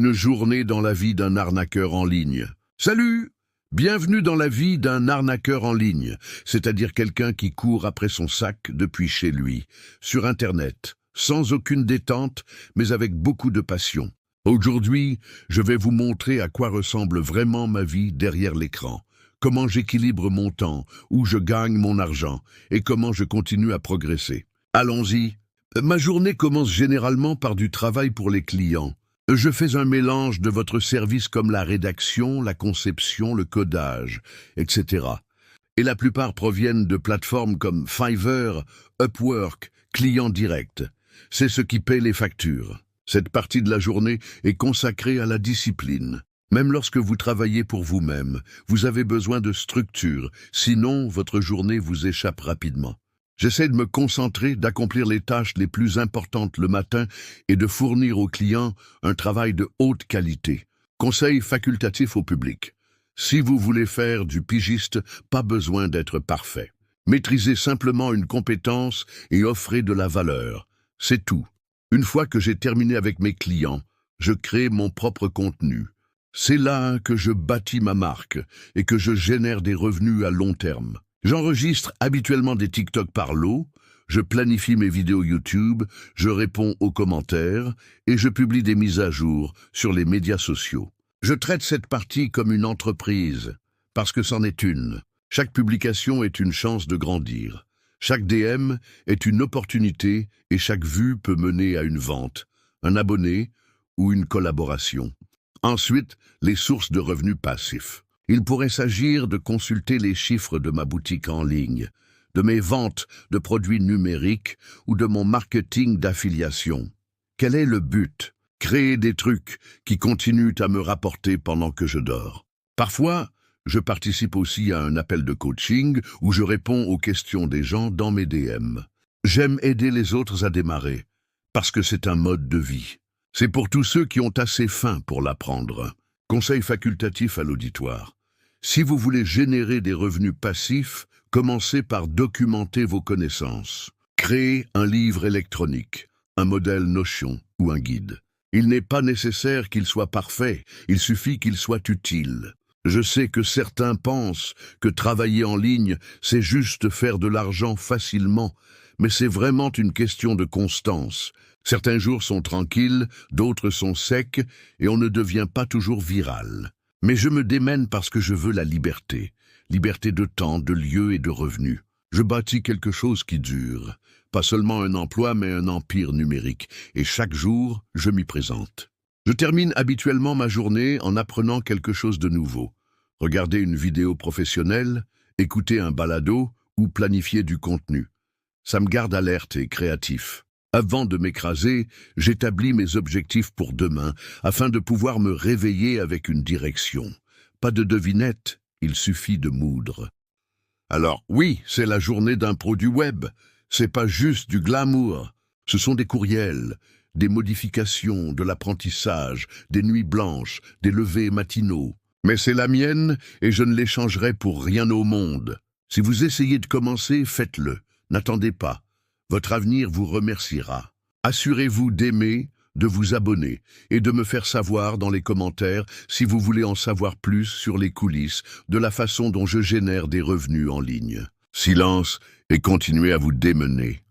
Une journée dans la vie d'un arnaqueur en ligne. Salut! Bienvenue dans la vie d'un arnaqueur en ligne, c'est-à-dire quelqu'un qui court après son sac depuis chez lui, sur Internet, sans aucune détente, mais avec beaucoup de passion. Aujourd'hui, je vais vous montrer à quoi ressemble vraiment ma vie derrière l'écran, comment j'équilibre mon temps, où je gagne mon argent, et comment je continue à progresser. Allons-y. Ma journée commence généralement par du travail pour les clients. Je fais un mélange de votre service comme la rédaction, la conception, le codage, etc. Et la plupart proviennent de plateformes comme Fiverr, Upwork, Client Direct. C'est ce qui paie les factures. Cette partie de la journée est consacrée à la discipline. Même lorsque vous travaillez pour vous-même, vous avez besoin de structure, sinon votre journée vous échappe rapidement. J'essaie de me concentrer, d'accomplir les tâches les plus importantes le matin et de fournir aux clients un travail de haute qualité. Conseil facultatif au public. Si vous voulez faire du pigiste, pas besoin d'être parfait. Maîtrisez simplement une compétence et offrez de la valeur. C'est tout. Une fois que j'ai terminé avec mes clients, je crée mon propre contenu. C'est là que je bâtis ma marque et que je génère des revenus à long terme. J'enregistre habituellement des TikTok par lot, je planifie mes vidéos YouTube, je réponds aux commentaires et je publie des mises à jour sur les médias sociaux. Je traite cette partie comme une entreprise, parce que c'en est une. Chaque publication est une chance de grandir. Chaque DM est une opportunité et chaque vue peut mener à une vente, un abonné ou une collaboration. Ensuite, les sources de revenus passifs. Il pourrait s'agir de consulter les chiffres de ma boutique en ligne, de mes ventes de produits numériques ou de mon marketing d'affiliation. Quel est le but? Créer des trucs qui continuent à me rapporter pendant que je dors. Parfois, je participe aussi à un appel de coaching où je réponds aux questions des gens dans mes DM. J'aime aider les autres à démarrer, parce que c'est un mode de vie. C'est pour tous ceux qui ont assez faim pour l'apprendre. Conseil facultatif à l'auditoire. Si vous voulez générer des revenus passifs, commencez par documenter vos connaissances. Créez un livre électronique, un modèle Notion ou un guide. Il n'est pas nécessaire qu'il soit parfait, il suffit qu'il soit utile. Je sais que certains pensent que travailler en ligne, c'est juste faire de l'argent facilement, mais c'est vraiment une question de constance. Certains jours sont tranquilles, d'autres sont secs, et on ne devient pas toujours viral. Mais je me démène parce que je veux la liberté. Liberté de temps, de lieu et de revenus. Je bâtis quelque chose qui dure. Pas seulement un emploi, mais un empire numérique. Et chaque jour, je m'y présente. Je termine habituellement ma journée en apprenant quelque chose de nouveau. Regarder une vidéo professionnelle, écouter un balado ou planifier du contenu. Ça me garde alerte et créatif. Avant de m'écraser, j'établis mes objectifs pour demain, afin de pouvoir me réveiller avec une direction. Pas de devinette, il suffit de moudre. Alors oui, c'est la journée d'un pro du web. C'est pas juste du glamour. Ce sont des courriels, des modifications, de l'apprentissage, des nuits blanches, des levers matinaux. Mais c'est la mienne et je ne l'échangerai pour rien au monde. Si vous essayez de commencer, faites-le. N'attendez pas. Votre avenir vous remerciera. Assurez-vous d'aimer, de vous abonner et de me faire savoir dans les commentaires si vous voulez en savoir plus sur les coulisses de la façon dont je génère des revenus en ligne. Silence et continuez à vous démener.